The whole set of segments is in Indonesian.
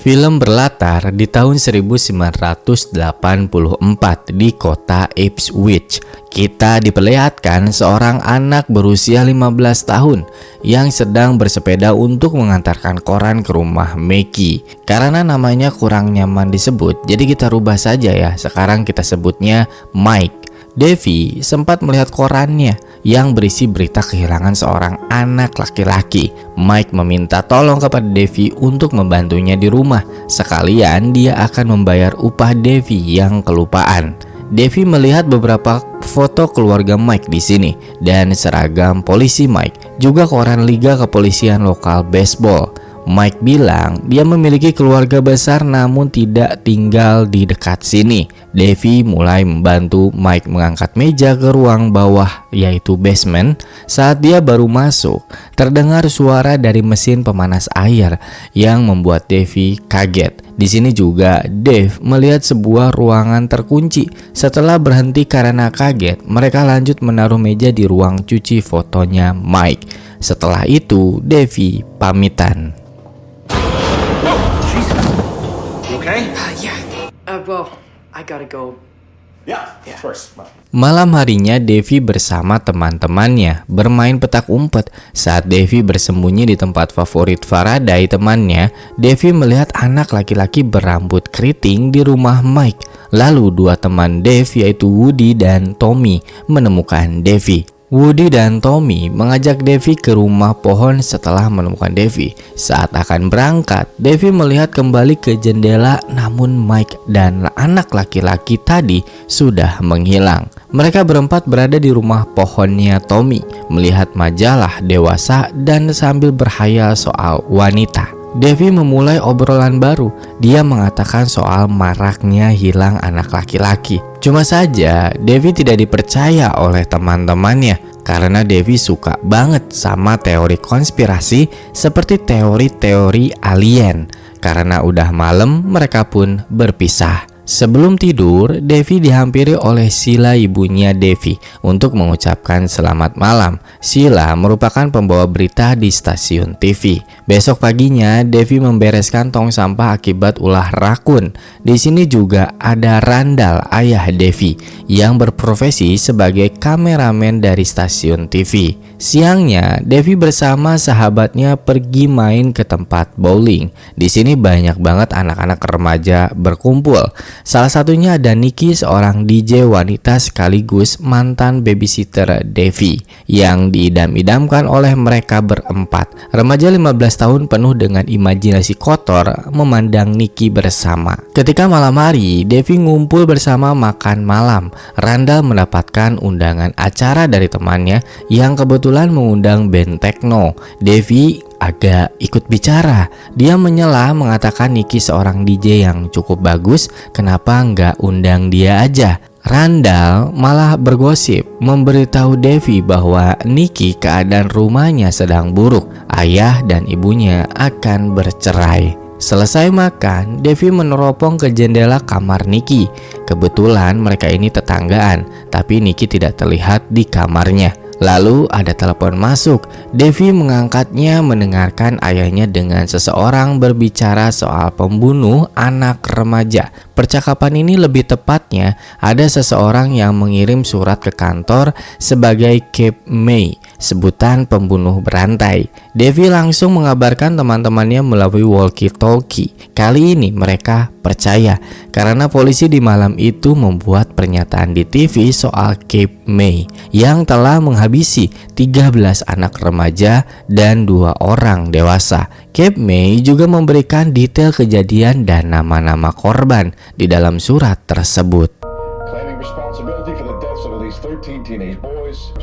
Film berlatar di tahun 1984 di kota Ipswich. Kita diperlihatkan seorang anak berusia 15 tahun yang sedang bersepeda untuk mengantarkan koran ke rumah Maggie. Karena namanya kurang nyaman disebut, jadi kita rubah saja ya. Sekarang kita sebutnya Mike. Devi sempat melihat korannya yang berisi berita kehilangan seorang anak laki-laki. Mike meminta tolong kepada Devi untuk membantunya di rumah. Sekalian dia akan membayar upah Devi yang kelupaan. Devi melihat beberapa foto keluarga Mike di sini dan seragam polisi Mike, juga koran liga kepolisian lokal baseball. Mike bilang dia memiliki keluarga besar namun tidak tinggal di dekat sini. Devi mulai membantu Mike mengangkat meja ke ruang bawah yaitu basement. Saat dia baru masuk, terdengar suara dari mesin pemanas air yang membuat Devi kaget. Di sini juga Dave melihat sebuah ruangan terkunci. Setelah berhenti karena kaget, mereka lanjut menaruh meja di ruang cuci fotonya Mike. Setelah itu, Devi pamitan. Okay? Yeah. Well, I gotta go. Yeah, of course. Malam harinya Devi bersama teman-temannya bermain petak umpet. Saat Devi bersembunyi di tempat favorit Faraday temannya, Devi melihat anak laki-laki berambut keriting di rumah Mike. Lalu dua teman Devi yaitu Woody dan Tommy menemukan Devi. Woody dan Tommy mengajak Devi ke rumah pohon setelah menemukan Devi. Saat akan berangkat, Devi melihat kembali ke jendela namun Mike dan anak laki-laki tadi sudah menghilang. Mereka berempat berada di rumah pohonnya Tommy, melihat majalah dewasa dan sambil berhayal soal wanita. Devi memulai obrolan baru. Dia mengatakan soal maraknya hilang anak laki-laki. Cuma saja Devi tidak dipercaya oleh teman-temannya karena Devi suka banget sama teori konspirasi seperti teori-teori alien. Karena udah malam, mereka pun berpisah. Sebelum tidur, Devi dihampiri oleh Sheila, ibunya Devi, untuk mengucapkan selamat malam. Sheila merupakan pembawa berita di stasiun TV. Besok paginya, Devi membereskan tong sampah akibat ulah rakun. Di sini juga ada Randall, ayah Devi, yang berprofesi sebagai kameramen dari stasiun TV. Siangnya, Devi bersama sahabatnya pergi main ke tempat bowling. Di sini banyak banget anak-anak remaja berkumpul. Salah satunya ada Nikki, seorang DJ wanita sekaligus mantan babysitter Devi, yang diidam-idamkan oleh mereka berempat. Remaja 15 tahun penuh dengan imajinasi kotor memandang Nikki bersama. Ketika malam hari, Devi ngumpul bersama makan malam. Randall mendapatkan undangan acara dari temannya yang kebetulan mengundang band techno. Devi agak ikut bicara. Dia menyela mengatakan Nikki seorang DJ yang cukup bagus, kenapa nggak undang dia aja. Randall malah bergosip memberitahu Devi bahwa Nikki keadaan rumahnya sedang buruk. Ayah dan ibunya akan bercerai. Selesai makan, Devi meneropong ke jendela kamar Nikki. Kebetulan mereka ini tetanggaan, tapi Nikki tidak terlihat di kamarnya. Lalu ada telepon masuk. Devi mengangkatnya mendengarkan ayahnya dengan seseorang berbicara soal pembunuh anak remaja. Percakapan ini lebih tepatnya ada seseorang yang mengirim surat ke kantor sebagai Cape May, sebutan pembunuh berantai. Devi langsung mengabarkan teman-temannya melalui walkie-talkie. Kali ini mereka percaya karena polisi di malam itu membuat pernyataan di TV soal Cape May yang telah menghabisi 13 anak remaja dan 2 orang dewasa. Cape May juga memberikan detail kejadian dan nama-nama korban di dalam surat tersebut. Claiming responsibility for the deaths of at least 13 teenage boys.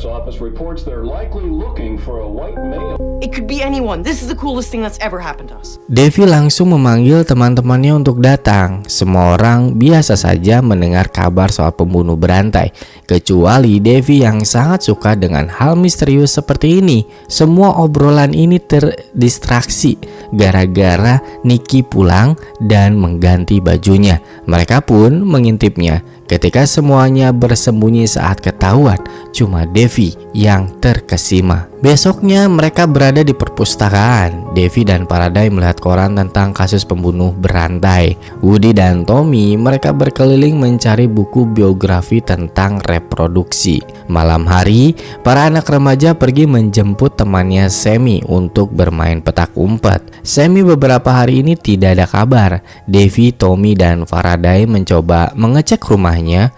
Office reports they're likely looking for a white male. It could be anyone. This is the coolest thing that's ever happened to us. Devi langsung memanggil teman-temannya untuk datang. Semua orang biasa saja mendengar kabar soal pembunuh berantai, kecuali Devi yang sangat suka dengan hal misterius seperti ini. Semua obrolan ini terdistraksi gara-gara Nikki pulang dan mengganti bajunya. Mereka pun mengintipnya. Ketika semuanya bersembunyi saat ketahuan, cuma Devi yang terkesima. Besoknya mereka berada di perpustakaan. Devi dan Faraday melihat koran tentang kasus pembunuh berantai. Woody dan Tommy mereka berkeliling mencari buku biografi tentang reproduksi. Malam hari, para anak remaja pergi menjemput temannya Sammy untuk bermain petak umpet. Sammy beberapa hari ini tidak ada kabar. Devi, Tommy, dan Faraday mencoba mengecek rumahnya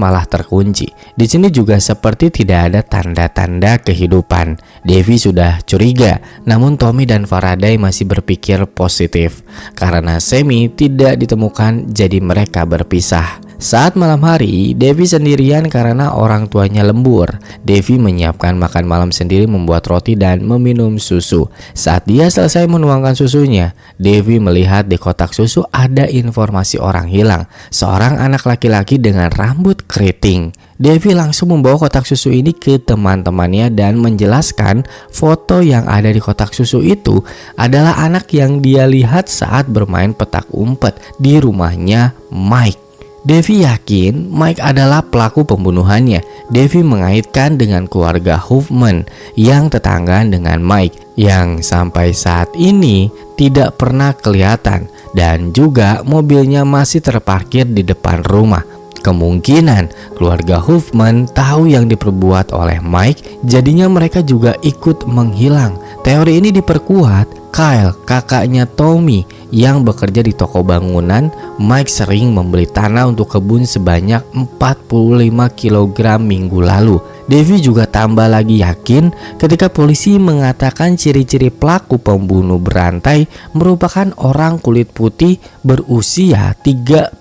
malah terkunci. Di sini juga seperti tidak ada tanda-tanda kehidupan. Devi sudah curiga, namun Tommy dan Faraday masih berpikir positif. Karena Sammy tidak ditemukan, jadi mereka berpisah. Saat malam hari, Devi sendirian karena orang tuanya lembur. Devi menyiapkan makan malam sendiri, membuat roti dan meminum susu. Saat dia selesai menuangkan susunya, Devi melihat di kotak susu ada informasi orang hilang, seorang anak laki-laki dengan rambut keriting. Devi langsung membawa kotak susu ini ke teman-temannya dan menjelaskan foto yang ada di kotak susu itu adalah anak yang dia lihat saat bermain petak umpet di rumahnya Mike. Devi yakin Mike adalah pelaku pembunuhannya. Devi mengaitkan dengan keluarga Hoffman yang tetanggaan dengan Mike, yang sampai saat ini tidak pernah kelihatan, dan juga mobilnya masih terparkir di depan rumah. Kemungkinan keluarga Hoffman tahu yang diperbuat oleh Mike, jadinya mereka juga ikut menghilang. Teori ini diperkuat Kyle, kakaknya Tommy yang bekerja di toko bangunan. Mike sering membeli tanah untuk kebun sebanyak 45 kg minggu lalu. Devi juga tambah lagi yakin ketika polisi mengatakan ciri-ciri pelaku pembunuh berantai merupakan orang kulit putih berusia 30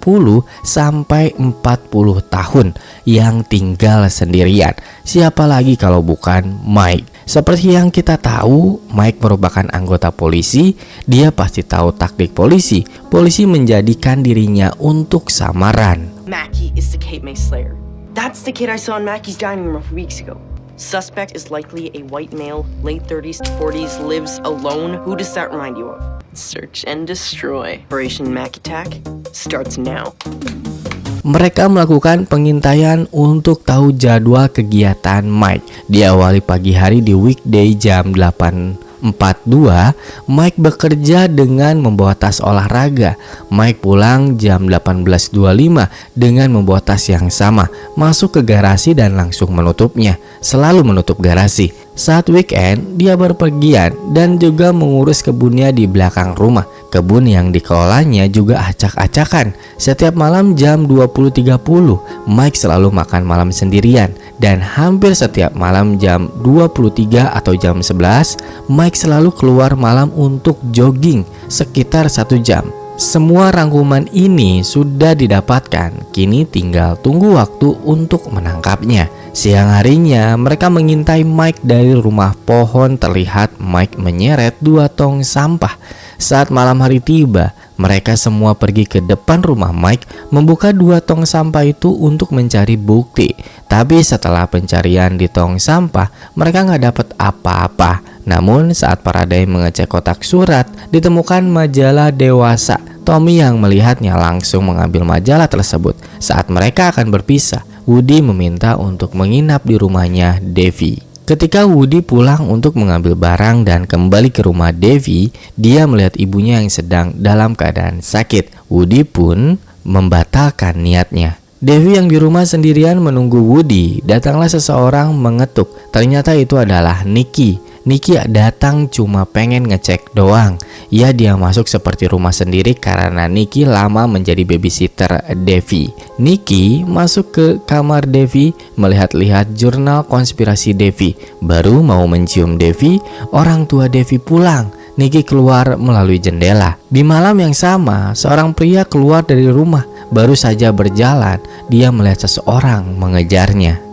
sampai 40 tahun yang tinggal sendirian. Siapa lagi kalau bukan Mike? Seperti yang kita tahu, Mike merupakan anggota polisi. Dia pasti tahu taktik polisi. Polisi menjadikan dirinya untuk samaran. Mackie is the Kate May Slayer. That's the kid I saw in Mackie's dining room a few weeks ago. Suspect is likely a white male, late 30s to 40s, lives alone. Who does that remind you of? Search and destroy. Operation Mac Attack starts now. Mereka melakukan pengintaian untuk tahu jadwal kegiatan Mike. Diawali pagi hari di weekday jam 8.42, Mike bekerja dengan membawa tas olahraga. Mike pulang jam 18.25 dengan membawa tas yang sama, masuk ke garasi dan langsung menutupnya. Selalu menutup garasi. Saat weekend, dia berpergian dan juga mengurus kebunnya di belakang rumah. Kebun yang dikelolanya juga acak-acakan. Setiap malam jam 20.30, Mike selalu makan malam sendirian. Dan hampir setiap malam jam 23 atau jam 11, Mike selalu keluar malam untuk jogging sekitar 1 jam. Semua rangkuman ini sudah didapatkan, kini tinggal tunggu waktu untuk menangkapnya. Siang harinya mereka mengintai Mike dari rumah pohon. Terlihat Mike menyeret 2 tong sampah. Saat malam hari tiba, mereka semua pergi ke depan rumah Mike, membuka 2 tong sampah itu untuk mencari bukti. Tapi setelah pencarian di tong sampah, mereka nggak dapat apa-apa. Namun saat Faraday mengecek kotak surat, ditemukan majalah dewasa. Tommy yang melihatnya langsung mengambil majalah tersebut. Saat mereka akan berpisah, Woody meminta untuk menginap di rumahnya Devi. Ketika Woody pulang untuk mengambil barang dan kembali ke rumah Devi, dia melihat ibunya yang sedang dalam keadaan sakit. Woody pun membatalkan niatnya. Devi yang di rumah sendirian menunggu Woody. Datanglah seseorang mengetuk. Ternyata itu adalah Nikki. Nikki datang cuma pengen ngecek doang. Ya, dia masuk seperti rumah sendiri karena Nikki lama menjadi babysitter Devi. Nikki masuk ke kamar Devi, melihat-lihat jurnal konspirasi Devi. Baru mau mencium Devi, orang tua Devi pulang. Nikki keluar melalui jendela. Di malam yang sama, seorang pria keluar dari rumah. Baru saja berjalan, dia melihat seseorang mengejarnya.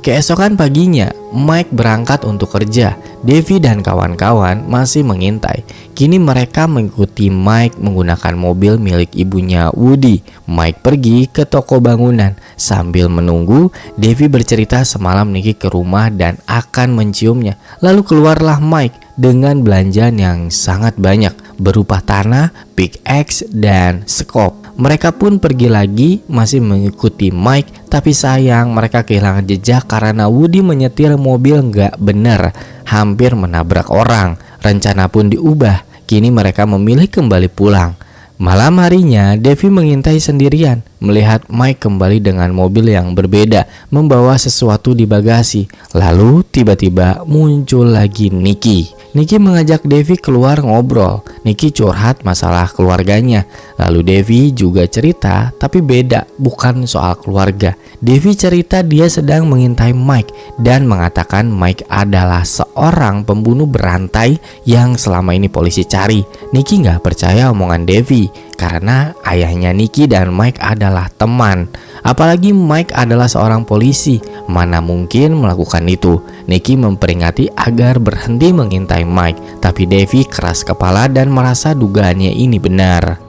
Keesokan paginya, Mike berangkat untuk kerja. Devi dan kawan-kawan masih mengintai. Kini mereka mengikuti Mike menggunakan mobil milik ibunya Woody. Mike pergi ke toko bangunan. Sambil menunggu, Devi bercerita semalam Nicky ke rumah dan akan menciumnya. Lalu keluarlah Mike dengan belanjaan yang sangat banyak berupa tanah, pickaxe, dan skop. Mereka pun pergi lagi masih mengikuti Mike, tapi sayang mereka kehilangan jejak karena Woody menyetir mobil nggak bener, hampir menabrak orang. Rencana pun diubah, kini mereka memilih kembali pulang. Malam harinya, Devi mengintai sendirian, melihat Mike kembali dengan mobil yang berbeda, membawa sesuatu di bagasi. Lalu tiba-tiba muncul lagi Nicky. Nicky mengajak Devi keluar ngobrol. Nicky curhat masalah keluarganya. Lalu Devi juga cerita, tapi beda, bukan soal keluarga. Devi cerita dia sedang mengintai Mike dan mengatakan Mike adalah seorang pembunuh berantai yang selama ini polisi cari. Nicky nggak percaya omongan Devi karena ayahnya Nicky dan Mike adalah teman. Apalagi Mike adalah seorang polisi, mana mungkin melakukan itu. Nicky memperingati agar berhenti mengintai Mike, tapi Devi keras kepala dan merasa dugaannya ini benar.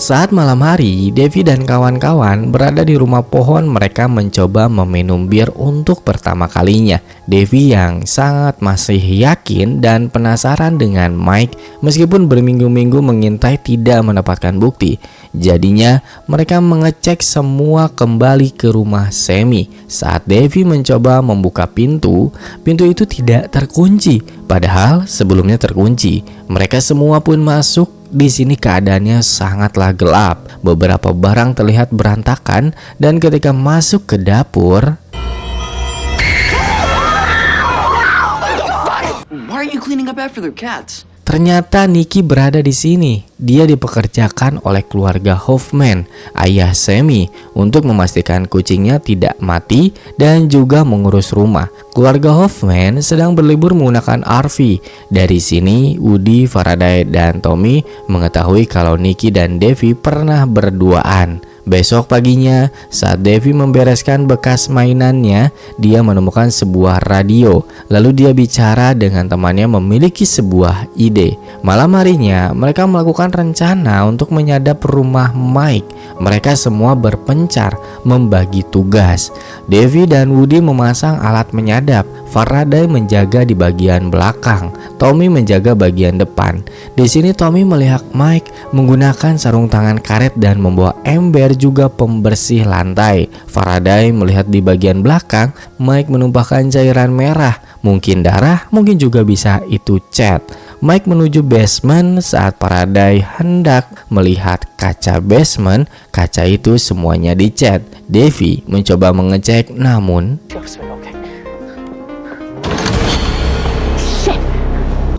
Saat malam hari, Devi dan kawan-kawan berada di rumah pohon. Mereka mencoba meminum bir untuk pertama kalinya. Devi yang sangat masih yakin dan penasaran dengan Mike meskipun berminggu-minggu mengintai tidak mendapatkan bukti. Jadinya mereka mengecek semua kembali ke rumah Sammy. Saat Devi mencoba membuka pintu itu tidak terkunci. Padahal sebelumnya terkunci. Mereka semua pun masuk. Di sini keadaannya sangatlah gelap. Beberapa barang terlihat berantakan dan ketika masuk ke dapur, Why are you cleaning up after their cats? ternyata Nicky berada di sini. Dia dipekerjakan oleh keluarga Hoffman, ayah Sammy, untuk memastikan kucingnya tidak mati dan juga mengurus rumah. Keluarga Hoffman sedang berlibur menggunakan RV. Dari sini, Woody, Faraday, dan Tommy mengetahui kalau Nicky dan Devi pernah berduaan. Besok paginya, saat Devi membereskan bekas mainannya, dia menemukan sebuah radio. Lalu dia bicara dengan temannya memiliki sebuah ide. Malam harinya, mereka melakukan rencana untuk menyadap rumah Mike. Mereka semua berpencar membagi tugas. Devi dan Woody memasang alat menyadap. Faraday menjaga di bagian belakang. Tommy menjaga bagian depan. Di sini Tommy melihat Mike menggunakan sarung tangan karet dan membawa ember juga pembersih lantai. Faraday melihat di bagian belakang Mike menumpahkan cairan merah. Mungkin darah, mungkin juga bisa itu cat. Mike menuju basement saat Faraday hendak melihat kaca basement. Kaca itu semuanya dicat. Devi mencoba mengecek, namun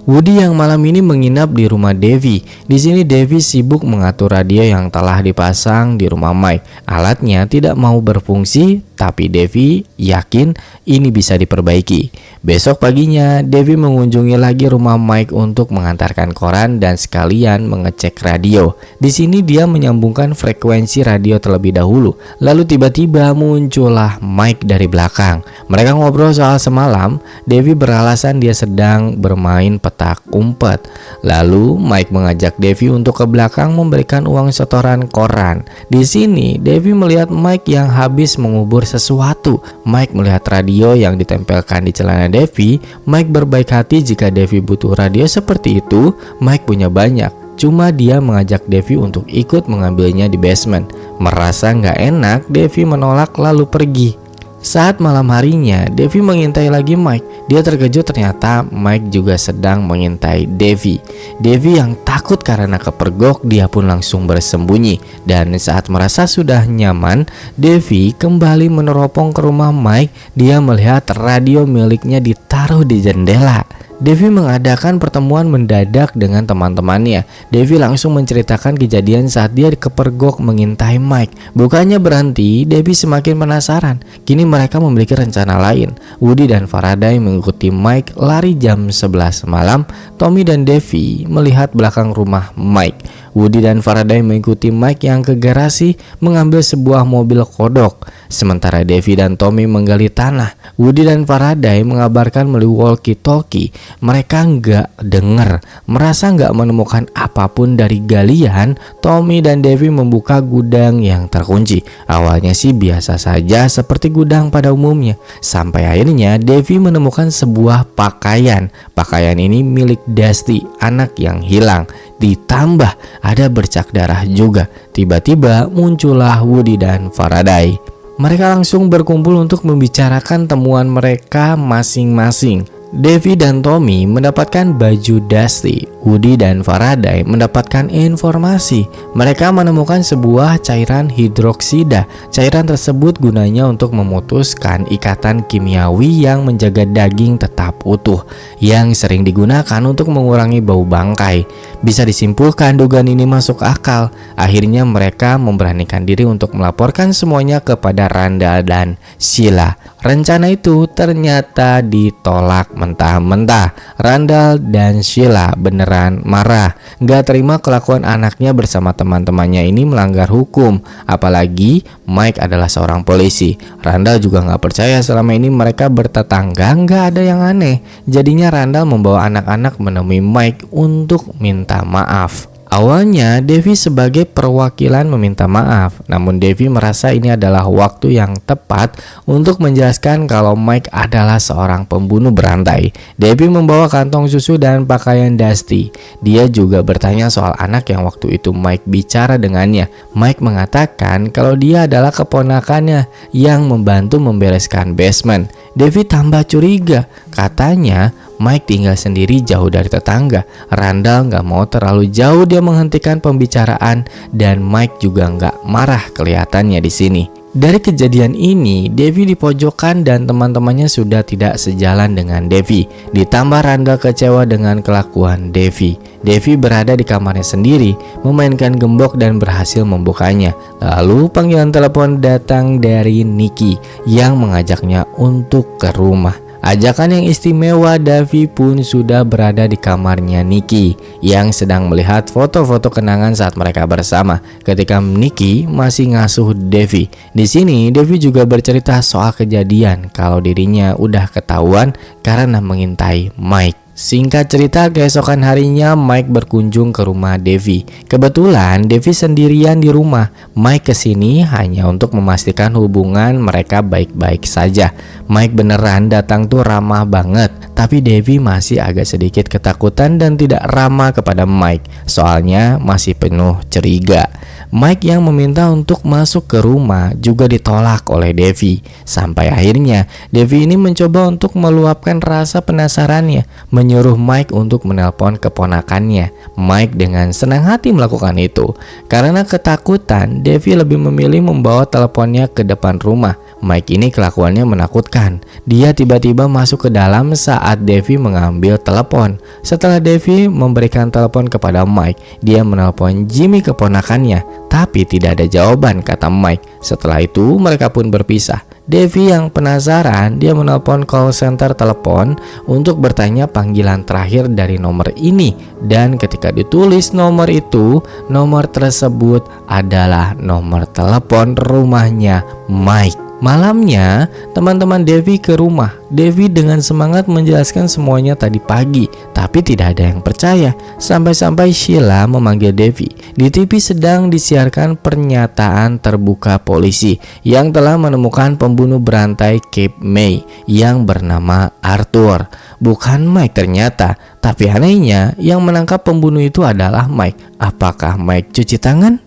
Woody yang malam ini menginap di rumah Devi. Di sini Devi sibuk mengatur radio yang telah dipasang di rumah Mike. Alatnya tidak mau berfungsi, tapi Devi yakin ini bisa diperbaiki. Besok paginya, Devi mengunjungi lagi rumah Mike untuk mengantarkan koran dan sekalian mengecek radio. Di sini dia menyambungkan frekuensi radio terlebih dahulu. Lalu tiba-tiba muncullah Mike dari belakang. Mereka ngobrol soal semalam. Devi beralasan dia sedang bermain petak umpet. Lalu Mike mengajak Devi untuk ke belakang memberikan uang setoran koran. Di sini Devi melihat Mike yang habis mengubur sesuatu. Mike melihat radio yang ditempelkan di celana Devi. Mike berbaik hati jika Devi butuh radio seperti itu. Mike punya banyak. Cuma dia mengajak Devi untuk ikut mengambilnya di basement. Merasa nggak enak, Devi menolak lalu pergi. Saat malam harinya, Devi mengintai lagi Mike. Dia terkejut ternyata Mike juga sedang mengintai Devi. Devi yang takut karena kepergok, dia pun langsung bersembunyi. Dan saat merasa sudah nyaman, Devi kembali meneropong ke rumah Mike. Dia melihat radio miliknya ditaruh di jendela. Devi mengadakan pertemuan mendadak dengan teman-temannya. Devi langsung menceritakan kejadian saat dia kepergok mengintai Mike. Bukannya berhenti, Devi semakin penasaran. Kini mereka memiliki rencana lain. Woody dan Faraday mengikuti Mike lari jam 11 malam. Tommy dan Devi melihat belakang rumah Mike. Woody dan Faraday mengikuti Mike yang ke garasi mengambil sebuah mobil kodok. Sementara Devi dan Tommy menggali tanah. Woody dan Faraday mengabarkan melalui walkie-talkie. Mereka nggak dengar, merasa nggak menemukan apapun dari galian. Tommy dan Devi membuka gudang yang terkunci. Awalnya sih biasa saja seperti gudang pada umumnya. Sampai akhirnya Devi menemukan sebuah pakaian. Pakaian ini milik Dusty, anak yang hilang. Ditambah ada bercak darah juga. Tiba-tiba muncullah Woody dan Faraday. Mereka langsung berkumpul untuk membicarakan temuan mereka masing-masing. Devi dan Tommy mendapatkan baju Dusty. Woody dan Faraday mendapatkan informasi. Mereka menemukan sebuah cairan hidroksida. Cairan tersebut gunanya untuk memutuskan ikatan kimiawi yang menjaga daging tetap utuh, yang sering digunakan untuk mengurangi bau bangkai. Bisa disimpulkan dugaan ini masuk akal. Akhirnya mereka memberanikan diri untuk melaporkan semuanya kepada Randall dan Sheila. Rencana itu ternyata ditolak mentah-mentah. Randall dan Sheila beneran marah, gak terima kelakuan anaknya bersama teman-temannya ini melanggar hukum. Apalagi Mike adalah seorang polisi. Randall juga gak percaya selama ini mereka bertetangga, gak ada yang aneh. Jadinya Randall membawa anak-anak menemui Mike untuk minta maaf. Awalnya Devi sebagai perwakilan meminta maaf, namun Devi merasa ini adalah waktu yang tepat untuk menjelaskan kalau Mike adalah seorang pembunuh berantai. Devi membawa kantong susu dan pakaian Dusty. Dia juga bertanya soal anak yang waktu itu Mike bicara dengannya. Mike mengatakan kalau dia adalah keponakannya yang membantu membereskan basement. Devi tambah curiga, katanya Mike tinggal sendiri jauh dari tetangga. Randall gak mau terlalu jauh dia menghentikan pembicaraan, dan Mike juga gak marah kelihatannya di sini. Dari kejadian ini, Devi dipojokkan dan teman-temannya sudah tidak sejalan dengan Devi. Ditambah Randall kecewa dengan kelakuan Devi. Devi berada di kamarnya sendiri, memainkan gembok dan berhasil membukanya. Lalu panggilan telepon datang dari Nikki yang mengajaknya untuk ke rumah. Ajakan yang istimewa, Devi pun sudah berada di kamarnya Nikki yang sedang melihat foto-foto kenangan saat mereka bersama ketika Nikki masih ngasuh Devi. Di sini Devi juga bercerita soal kejadian kalau dirinya udah ketahuan karena mengintai Mike. Singkat cerita, keesokan harinya Mike berkunjung ke rumah Devi. Kebetulan Devi sendirian di rumah. Mike kesini hanya untuk memastikan hubungan mereka baik-baik saja. Mike beneran datang tuh ramah banget, tapi Devi masih agak sedikit ketakutan dan tidak ramah kepada Mike. Soalnya masih penuh curiga. Mike yang meminta untuk masuk ke rumah juga ditolak oleh Devi. Sampai akhirnya Devi ini mencoba untuk meluapkan rasa penasarannya, menyuruh Mike untuk menelpon keponakannya. Mike dengan senang hati melakukan itu. Karena ketakutan, Devi lebih memilih membawa teleponnya ke depan rumah. Mike ini kelakuannya menakutkan. Dia tiba-tiba masuk ke dalam saat Devi mengambil telepon. Setelah Devi memberikan telepon kepada Mike, dia menelpon Jimmy keponakannya. Tapi tidak ada jawaban, kata Mike. Setelah itu mereka pun berpisah. Devi yang penasaran, dia menelpon call center telepon untuk bertanya panggilan terakhir dari nomor ini. Dan ketika ditulis nomor itu, nomor tersebut adalah nomor telepon rumahnya Mike. Malamnya, teman-teman Devi ke rumah. Devi dengan semangat menjelaskan semuanya tadi pagi, tapi tidak ada yang percaya. Sampai-sampai Sheila memanggil Devi. Di TV sedang disiarkan pernyataan terbuka polisi yang telah menemukan pembunuh berantai Cape May yang bernama Arthur. Bukan Mike ternyata, tapi anehnya yang menangkap pembunuh itu adalah Mike. Apakah Mike cuci tangan?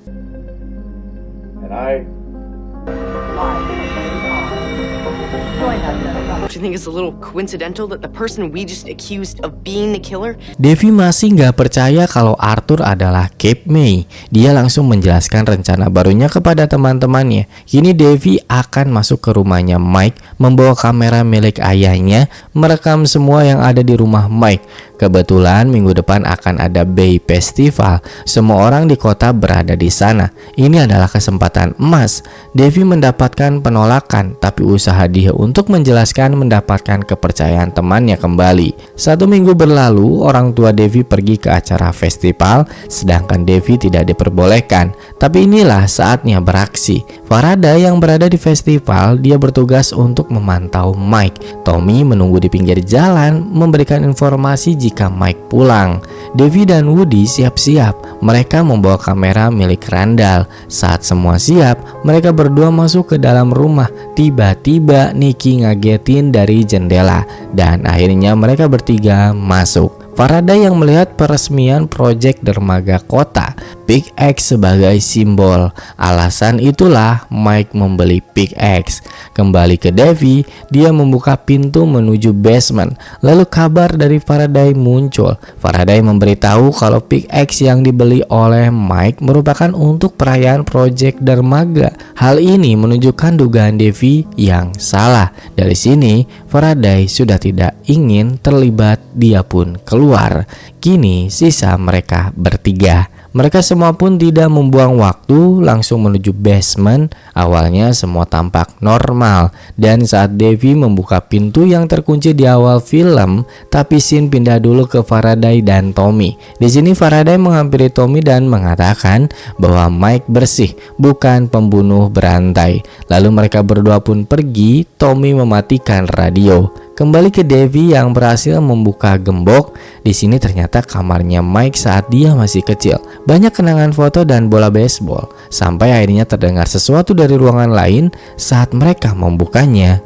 Join us at Do you think it's a little coincidental that the person we just accused of being the killer? Devi masih nggak percaya kalau Arthur adalah Cape May. Dia langsung menjelaskan rencana barunya kepada teman-temannya. Kini Devi akan masuk ke rumahnya Mike, membawa kamera milik ayahnya, merekam semua yang ada di rumah Mike. Kebetulan minggu depan akan ada Bay Festival. Semua orang di kota berada di sana. Ini adalah kesempatan emas. Devi mendapatkan penolakan, tapi usaha dia untuk menjelaskan mendapatkan kepercayaan temannya kembali. 1 minggu berlalu, orang tua Devi pergi ke acara festival, sedangkan Devi tidak diperbolehkan. Tapi inilah saatnya beraksi. Faraday yang berada di festival, dia bertugas untuk memantau Mike. Tommy menunggu di pinggir jalan, memberikan informasi jika Mike pulang. Devi dan Woody siap-siap. Mereka membawa kamera milik Randall. Saat semua siap, mereka berdua masuk ke dalam rumah. Tiba-tiba Nicky ngagetin dari jendela dan akhirnya mereka bertiga masuk. Faraday yang melihat peresmian proyek dermaga kota, pickaxe sebagai simbol. Alasan itulah Mike membeli pickaxe. Kembali ke Devi, dia membuka pintu menuju basement. Lalu kabar dari Faraday muncul. Faraday memberitahu kalau pickaxe yang dibeli oleh Mike merupakan untuk perayaan proyek dermaga. Hal ini menunjukkan dugaan Devi yang salah. Dari sini, Faraday sudah tidak ingin terlibat, dia pun keluar. Kini sisa mereka bertiga. Mereka semua pun tidak membuang waktu, langsung menuju basement. Awalnya semua tampak normal, dan saat Devi membuka pintu yang terkunci di awal film, tapi scene pindah dulu ke Faraday dan Tommy. Di sini Faraday menghampiri Tommy dan mengatakan bahwa Mike bersih, bukan pembunuh berantai. Lalu mereka berdua pun pergi. Tommy mematikan radio. Kembali ke Devi yang berhasil membuka gembok. Di sini ternyata kamarnya Mike saat dia masih kecil. Banyak kenangan foto dan bola baseball. Sampai akhirnya terdengar sesuatu dari ruangan lain saat mereka membukanya.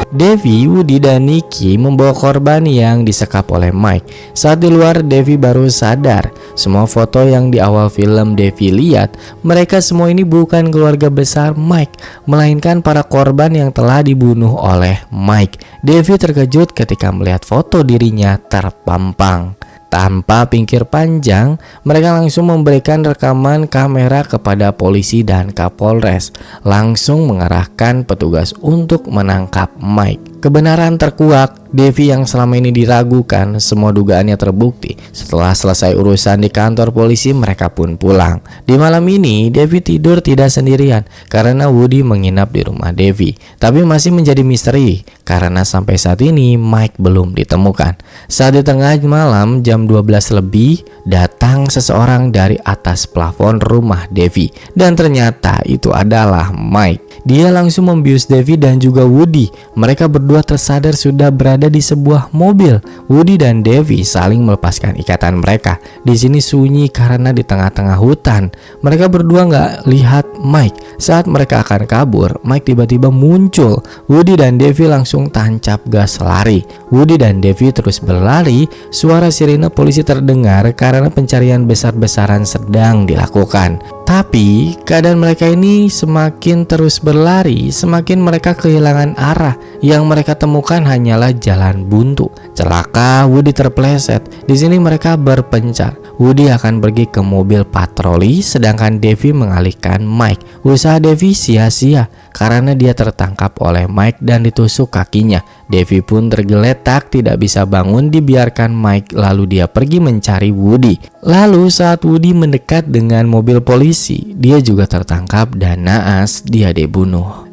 Devi, Woody, dan Nicky membawa korban yang disekap oleh Mike. Saat di luar, Devi baru sadar semua foto yang di awal film Devi lihat, mereka semua ini bukan keluarga besar Mike, melainkan para korban yang telah dibunuh oleh Mike. Devi terkejut ketika melihat foto dirinya terpampang. Tanpa pikir panjang, mereka langsung memberikan rekaman kamera kepada polisi dan Kapolres, langsung mengarahkan petugas untuk menangkap Mike. Kebenaran terkuak, Devi yang selama ini diragukan, semua dugaannya terbukti. Setelah selesai urusan di kantor polisi, mereka pun pulang. Di malam ini, Devi tidur tidak sendirian karena Woody menginap di rumah Devi. Tapi masih menjadi misteri karena sampai saat ini Mike belum ditemukan. Saat di tengah malam jam 12 lebih, datang seseorang dari atas plafon rumah Devi. Dan ternyata itu adalah Mike. Dia langsung membius Devi dan juga Woody. Mereka berdua tersadar sudah berada di sebuah mobil. Woody dan Devi saling melepaskan ikatan mereka. Di sini sunyi karena di tengah-tengah hutan. Mereka berdua nggak lihat Mike. Saat mereka akan kabur, Mike tiba-tiba muncul. Woody dan Devi langsung tancap gas lari. Woody dan Devi terus berlari. Suara sirine polisi terdengar karena pencarian besar-besaran sedang dilakukan. Tapi keadaan mereka ini semakin terus berlari, semakin mereka kehilangan arah. Yang mereka temukan hanyalah jalan buntu. Celaka, Woody terpleset. Di sini mereka berpencar. Woody akan pergi ke mobil patroli, sedangkan Devi mengalihkan Mike. Usaha Devi sia-sia karena dia tertangkap oleh Mike dan ditusuk kakinya. Devi pun tergeletak, tidak bisa bangun, dibiarkan Mike, lalu dia pergi mencari Woody. Lalu saat Woody mendekat dengan mobil polisi, dia juga tertangkap dan naas dia dibunuh.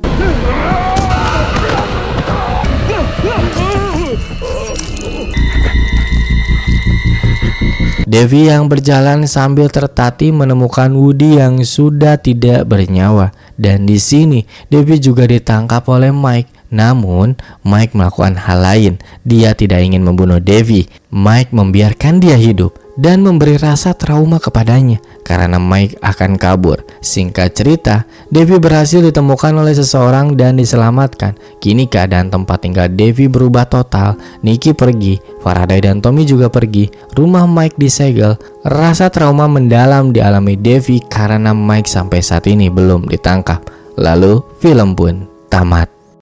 Devi yang berjalan sambil tertatih menemukan Woody yang sudah tidak bernyawa. Dan di sini Devi juga ditangkap oleh Mike. Namun Mike melakukan hal lain. Dia tidak ingin membunuh Devi. Mike membiarkan dia hidup. dan memberi rasa trauma kepadanya karena Mike akan kabur. Singkat cerita, Devi berhasil ditemukan oleh seseorang dan diselamatkan. Kini keadaan tempat tinggal Devi berubah total. Nikki pergi, Faraday dan Tommy juga pergi. Rumah Mike disegel. Rasa trauma mendalam dialami Devi karena Mike sampai saat ini belum ditangkap. Lalu film pun tamat.